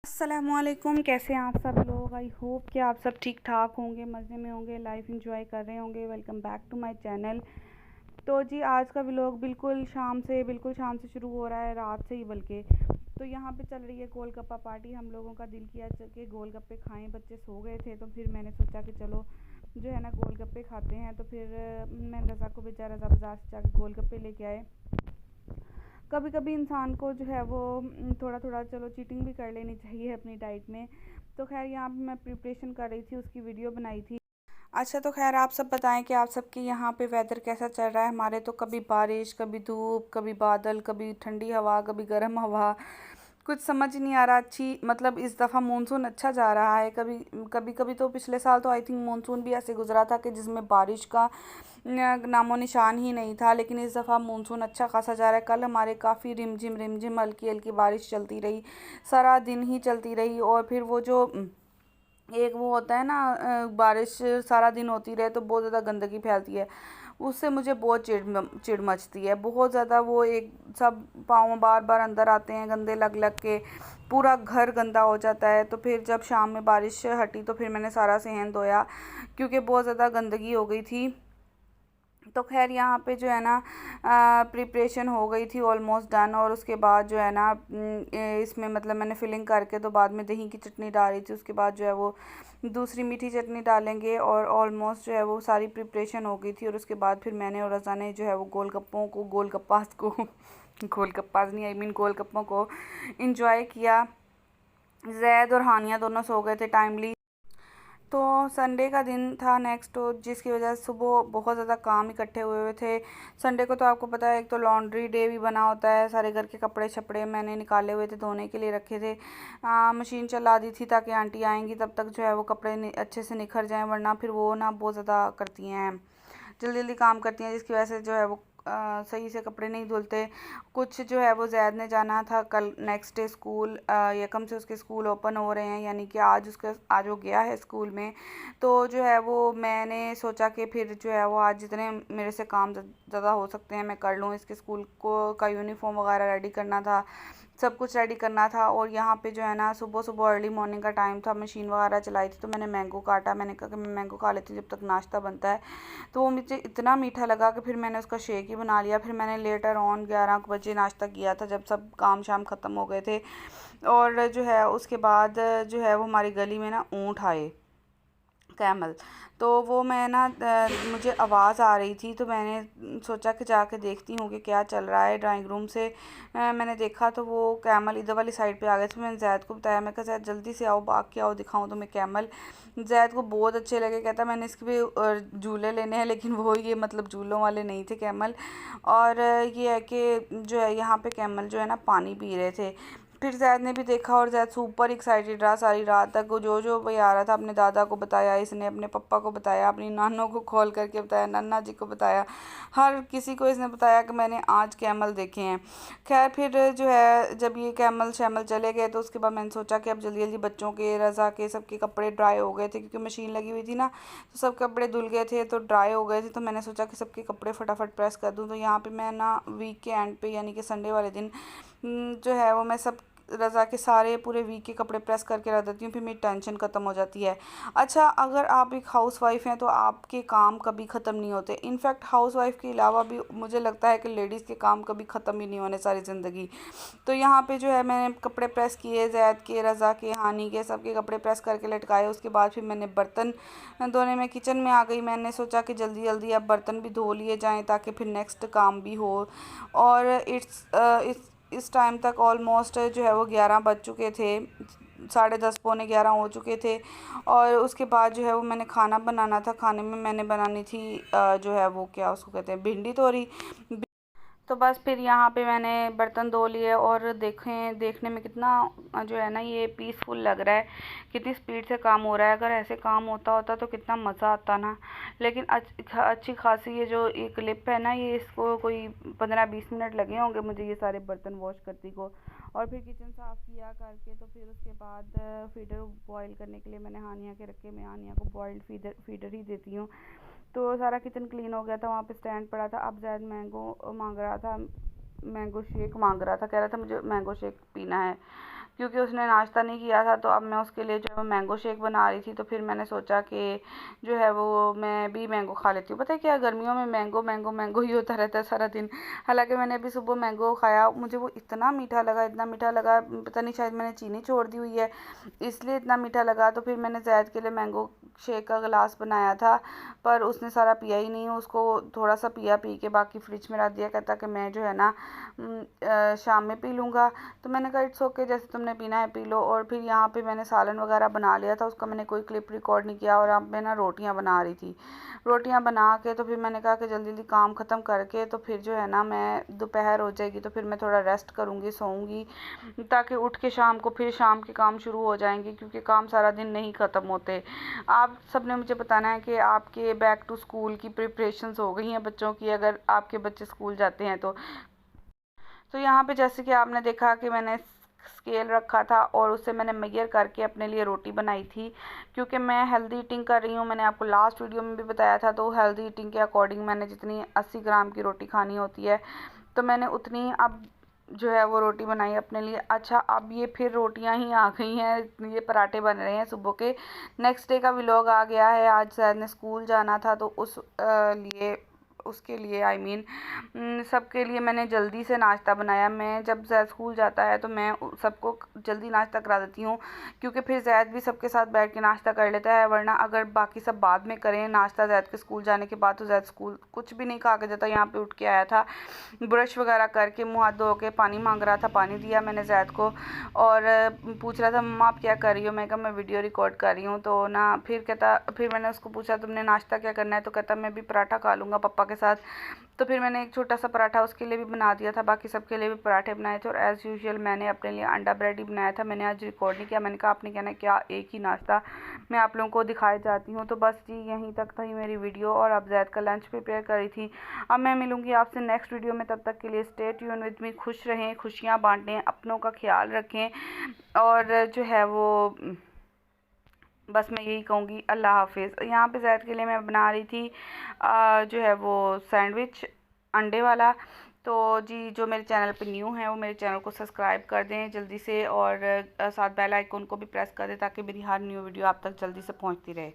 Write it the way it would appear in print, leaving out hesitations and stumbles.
अस्सलामुअलैकुम। कैसे हैं आप सब लोग? आई होप कि आप सब ठीक ठाक होंगे, मज़े में होंगे, लाइफ एंजॉय कर रहे होंगे। Welcome back to my channel. तो जी आज का व्लॉग बिल्कुल शाम से शुरू हो रहा है, रात से ही बल्कि। तो यहाँ पे चल रही है गोलगप्पा पार्टी। हम लोगों का दिल किया कि गोलगप्पे खाएं। बच्चे सो गए थे तो फिर मैंने सोचा कि चलो जो है ना गोलगप्पे खाते हैं। तो फिर मैं रज़ा को बेचारा बाज़ार से जाकर गोलगप्पे लेके आए। कभी कभी इंसान को जो है वो थोड़ा थोड़ा चलो चीटिंग भी कर लेनी चाहिए अपनी डाइट में। तो खैर यहाँ पे मैं प्रिपरेशन कर रही थी, उसकी वीडियो बनाई थी। अच्छा तो खैर आप सब बताएं कि आप सबके यहाँ पे वेदर कैसा चल रहा है। हमारे तो कभी बारिश, कभी धूप, कभी बादल, कभी ठंडी हवा, कभी गर्म हवा, कुछ समझ नहीं आ रहा। अच्छी मतलब इस दफ़ा मानसून अच्छा जा रहा है। कभी कभी कभी तो पिछले साल तो आई थिंक मानसून भी ऐसे गुजरा था कि जिसमें बारिश का नामो निशान ही नहीं था। लेकिन इस दफ़ा मानसून अच्छा खासा जा रहा है। कल हमारे काफ़ी रिमझिम हल्की हल्की बारिश चलती रही, सारा दिन ही चलती रही। और फिर वो जो एक वो होता है ना बारिश सारा दिन होती रहे तो बहुत ज़्यादा गंदगी फैलती है, उससे मुझे बहुत चिढ़ मचती है बहुत ज़्यादा। वो एक सब पाँव बार बार अंदर आते हैं गंदे लग लग के, पूरा घर गंदा हो जाता है। तो फिर जब शाम में बारिश हटी तो फिर मैंने सारा सहन धोया क्योंकि बहुत ज़्यादा गंदगी हो गई थी। तो खैर यहाँ पे जो है ना प्रिपरेशन हो गई थी ऑलमोस्ट डन। और उसके बाद जो है ना इसमें मतलब मैंने फिलिंग करके तो बाद में दही की चटनी डाल रही थी। उसके बाद जो है वो दूसरी मीठी चटनी डालेंगे और ऑलमोस्ट जो है वो सारी प्रिपरेशन हो गई थी। और उसके बाद फिर मैंने और रज़ा ने जो है वो गोलगप्पास को गोलगप्पास नहीं, आई मीन गोलगप्पों को इंजॉय किया। जैद और हानिया दोनों सो गए थे टाइमली। तो संडे का दिन था नेक्स्ट, तो जिसकी वजह से सुबह बहुत ज़्यादा काम इकट्ठे हुए थे। संडे को तो आपको पता है एक तो लॉन्ड्री डे भी बना होता है। सारे घर के कपड़े छपड़े मैंने निकाले हुए थे, धोने के लिए रखे थे। मशीन चला दी थी ताकि आंटी आएंगी तब तक जो है वो कपड़े अच्छे से निखर जाएं, वरना फिर वो ना बहुत ज़्यादा करती हैं, जल्दी जल्दी काम करती हैं, जिसकी वजह से जो है वो सही से कपड़े नहीं धुलते। कुछ जो है वो जैद ने जाना था कल नेक्स्ट डे स्कूल, यकम से उसके स्कूल ओपन हो रहे हैं, यानी कि आज वो गया है स्कूल में। तो जो है वो मैंने सोचा कि फिर जो है वो आज जितने मेरे से काम ज़्यादा हो सकते हैं मैं कर लूँ। इसके स्कूल को का यूनिफॉर्म वगैरह रेडी करना था, सब कुछ रेडी करना था। और यहाँ पे जो है ना सुबह सुबह अर्ली मॉर्निंग का टाइम था, मशीन वगैरह चलाई थी तो मैंने मैंगो काटा। मैंने कहा कि मैं मैंगो खा लेती हूँ जब तक नाश्ता बनता है। तो वो मुझे इतना मीठा लगा कि फिर मैंने उसका शेक ही बना लिया। फिर मैंने लेटर ऑन 11 बजे नाश्ता किया था जब सब काम शाम ख़त्म हो गए थे। और जो है उसके बाद जो है वो हमारी गली में ना ऊँट आए, कैमल। तो वो मैं ना मुझे आवाज़ आ रही थी तो मैंने सोचा कि जाके देखती हूँ कि क्या चल रहा है। ड्राइंग रूम से मैंने देखा तो वो कैमल इधर वाली साइड पे आ गए थे। मैंने जैद को बताया, मैं कहा जैद जल्दी से आओ, भाग के आओ, दिखाऊँ तुम्हें कैमल। जैद को बहुत अच्छे लगे, कहता मैंने इसके भी झूले लेने हैं, लेकिन वो ये मतलब झूलों वाले नहीं थे कैमल। और ये है कि जो है यहाँ पे कैमल जो है ना पानी पी रहे थे। फिर जैद ने भी देखा और जैद सुपर एक्साइटेड रहा सारी रात तक। वो जो जो भाई आ रहा था अपने दादा को बताया, इसने अपने पापा को बताया, अपनी नानों को कॉल करके बताया, नाना जी को बताया, हर किसी को इसने बताया कि मैंने आज कैमल देखे हैं। खैर फिर जो है जब ये कैमल शैमल चले गए तो उसके बाद मैंने सोचा कि अब जल्दी जल्दी बच्चों के, रज़ा के, सबके कपड़े ड्राई हो गए थे क्योंकि मशीन लगी हुई थी ना, तो सब कपड़े धुल गए थे तो ड्राई हो गए थे। तो मैंने सोचा कि सबके कपड़े फटाफट प्रेस कर दूँ। तो यहाँ पर मैं ना वीक के एंड पे यानी कि संडे वाले दिन जो है वो मैं सब रज़ा के सारे पूरे वीक के कपड़े प्रेस करके रख देती हूँ, फिर मेरी टेंशन ख़त्म हो जाती है। अच्छा अगर आप एक हाउसवाइफ़ हैं तो आपके काम कभी ख़त्म नहीं होते। इनफैक्ट हाउसवाइफ़ के अलावा भी मुझे लगता है कि लेडीज़ के काम कभी ख़त्म ही नहीं होने सारी ज़िंदगी। तो यहाँ पे जो है मैंने कपड़े प्रेस किए, जैद के, रज़ा के, हानी के, सबके कपड़े प्रेस करके लटकाए। उसके बाद फिर मैंने बर्तन धोने में किचन में आ गई। मैंने सोचा कि जल्दी जल्दी अब बर्तन भी धो लिए जाएँ ताकि फिर नेक्स्ट काम भी हो। और इस टाइम तक ऑलमोस्ट जो है वो 11 बज चुके थे, 10:30 पौने 11 हो चुके थे। और उसके बाद जो है वो मैंने खाना बनाना था। खाने में मैंने बनानी थी जो है वो क्या उसको कहते हैं, भिंडी तोरी। तो बस फिर यहाँ पे मैंने बर्तन धो लिए और देखने में कितना जो है ना ये पीसफुल लग रहा है, कितनी स्पीड से काम हो रहा है। अगर ऐसे काम होता तो कितना मज़ा आता ना। लेकिन अच्छी खासी ये जो ये क्लिप है ना, ये इसको कोई 15-20 मिनट लगे होंगे मुझे ये सारे बर्तन वॉश करती को। और फिर किचन साफ़ किया करके तो फिर उसके बाद फीडर बॉयल करने के लिए मैंने हानिया के रखे। मैं हानिया को बॉइल्ड फीडर ही देती हूँ। तो सारा किचन क्लीन हो गया था, वहाँ पे स्टैंड पड़ा था। अब जैद मैंगो मांग रहा था, मैंगो शेक मांग रहा था, कह रहा था मुझे मैंगो शेक पीना है। क्योंकि उसने नाश्ता नहीं किया था। तो अब मैं उसके लिए जो है वो मैंगो शेक बना रही थी। तो फिर मैंने सोचा कि जो है वो मैं भी मैंगो खा लेती हूँ। पता है क्या, गर्मियों में मैंगो मैंगो मैंगो ही होता रहता है सारा दिन। हालांकि मैंने अभी सुबह मैंगो खाया, मुझे वो इतना मीठा लगा, इतना मीठा लगा, पता नहीं शायद मैंने चीनी छोड़ दी हुई है इसलिए इतना मीठा लगा। तो फिर मैंने ज़ैद के लिए मैंगो शेक का गिलास बनाया था, पर उसने सारा पिया ही नहीं। उसको थोड़ा सा पिया, पी के बाकी फ्रिज में रख दिया। कहता कि मैं जो है ना शाम में पी लूँगा। तो मैंने कहा इट्स ओके, जैसे तुमने पीना है पी लो। और फिर यहाँ पे मैंने सालन वगैरह बना लिया था, उसका मैंने कोई क्लिप रिकॉर्ड नहीं किया। और अब मैं ना रोटियाँ बना रही थी। रोटियाँ बना के तो फिर मैंने कहा कि जल्दी जल्दी काम ख़त्म करके तो फिर जो है ना मैं दोपहर हो जाएगी तो फिर मैं थोड़ा रेस्ट करूँगी, सोऊंगी, ताकि उठ के शाम को फिर शाम के काम शुरू हो जाएंगे, क्योंकि काम सारा दिन नहीं ख़त्म होते। आप सब ने मुझे बताना है कि आपके बैक टू स्कूल की प्रिपरेशंस हो गई हैं बच्चों की, अगर आपके बच्चे स्कूल जाते हैं तो यहाँ पे जैसे कि आपने देखा कि मैंने स्केल रखा था और उससे मैंने मेजर करके अपने लिए रोटी बनाई थी, क्योंकि मैं हेल्दी ईटिंग कर रही हूँ। मैंने आपको लास्ट वीडियो में भी बताया था। तो हेल्दी ईटिंग के अकॉर्डिंग मैंने जितनी 80 ग्राम की रोटी खानी होती है तो मैंने उतनी अब जो है वो रोटी बनाई अपने लिए। अच्छा, अब ये फिर रोटियां ही आ गई हैं, ये पराठे बन रहे हैं सुबह के। नेक्स्ट डे का व्लॉग आ गया है। आज शायद ने स्कूल जाना था तो लिए उसके लिए सबके लिए मैंने जल्दी से नाश्ता बनाया। मैं जब जैद स्कूल जाता है तो मैं सबको जल्दी नाश्ता करा देती हूँ, क्योंकि फिर जैद भी सबके साथ बैठ के नाश्ता कर लेता है। वरना अगर बाकी सब बाद में करें नाश्ता जैद के स्कूल जाने के बाद तो जैद स्कूल कुछ भी नहीं खा के जाता। यहाँ पे उठ के आया था, ब्रश वगैरह करके मुँह हाथ धो के पानी मांग रहा था, पानी दिया मैंने जैद को। और पूछ रहा था मम्मा आप क्या कर रही हो। मैं कहा मैं वीडियो रिकॉर्ड कर रही हूँ। तो ना फिर मैंने उसको पूछा तुमने नाश्ता क्या करना है, तो कहता मैं भी पराठा खा लूँगा पापा के साथ। तो फिर मैंने एक छोटा सा पराठा उसके लिए भी बना दिया था, बाकी सबके लिए भी पराठे बनाए थे। और एज़ यूजुअल मैंने अपने लिए अंडा ब्रेड ही बनाया था। मैंने आज रिकॉर्ड नहीं किया, मैंने कहा आपने कहना क्या एक ही नाश्ता मैं आप लोगों को दिखाए जाती हूँ। तो बस जी यहीं तक थी मेरी वीडियो, और अब जैद का लंच प्रिपेयर कर रही थी। अब मैं मिलूँगी आपसे नेक्स्ट वीडियो में, तब तक के लिए स्टे ट्यून विद मी। खुश रहें, खुशियाँ बांटें, अपनों का ख्याल रखें, और जो है वो बस मैं यही कहूँगी अल्लाह हाफिज़। यहाँ पे जैद के लिए मैं बना रही थी जो है वो सैंडविच अंडे वाला। तो जी जो मेरे चैनल पे न्यू है वो मेरे चैनल को सब्सक्राइब कर दें जल्दी से, और साथ बेल आइकन को भी प्रेस कर दें ताकि मेरी हर न्यू वीडियो आप तक जल्दी से पहुँचती रहे।